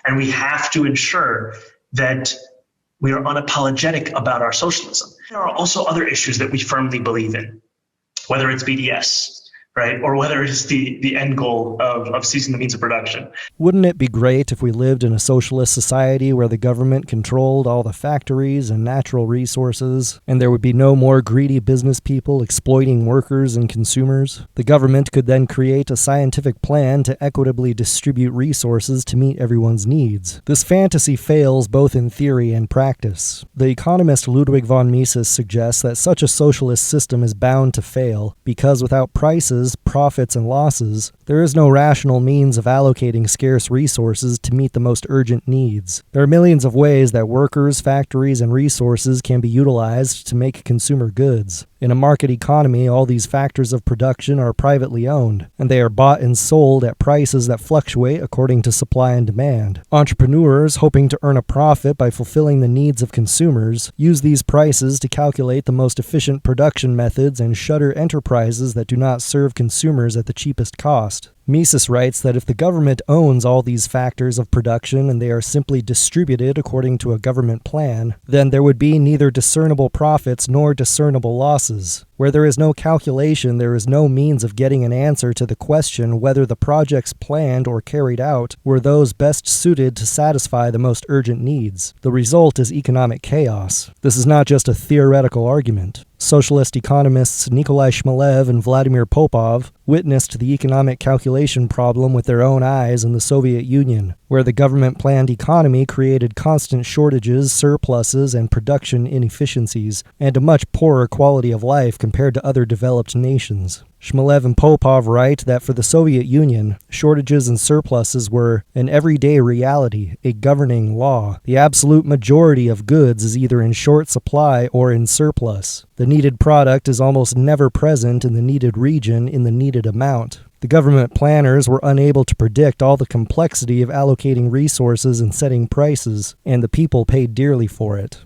And we have to ensure that we are unapologetic about our socialism. There are also other issues that we firmly believe in, whether it's BDS, right? Or whether it's the end goal of seizing the means of production. Wouldn't it be great if we lived in a socialist society where the government controlled all the factories and natural resources, and there would be no more greedy business people exploiting workers and consumers? The government could then create a scientific plan to equitably distribute resources to meet everyone's needs. This fantasy fails both in theory and practice. The economist Ludwig von Mises suggests that such a socialist system is bound to fail because without prices, profits, and losses, there is no rational means of allocating scarce resources to meet the most urgent needs. There are millions of ways that workers, factories, and resources can be utilized to make consumer goods. In a market economy, all these factors of production are privately owned, and they are bought and sold at prices that fluctuate according to supply and demand. Entrepreneurs, hoping to earn a profit by fulfilling the needs of consumers, use these prices to calculate the most efficient production methods and shutter enterprises that do not serve consumers at the cheapest cost. Mises writes that if the government owns all these factors of production and they are simply distributed according to a government plan, then there would be neither discernible profits nor discernible losses. Where there is no calculation, there is no means of getting an answer to the question whether the projects planned or carried out were those best suited to satisfy the most urgent needs. The result is economic chaos. This is not just a theoretical argument. Socialist economists Nikolai Shmelev and Vladimir Popov witnessed the economic calculation problem with their own eyes in the Soviet Union, where the government-planned economy created constant shortages, surpluses, and production inefficiencies, and a much poorer quality of life compared to other developed nations. Shmelev and Popov write that for the Soviet Union, shortages and surpluses were an everyday reality, a governing law. The absolute majority of goods is either in short supply or in surplus. The needed product is almost never present in the needed region in the needed amount. The government planners were unable to predict all the complexity of allocating resources and setting prices, and the people paid dearly for it.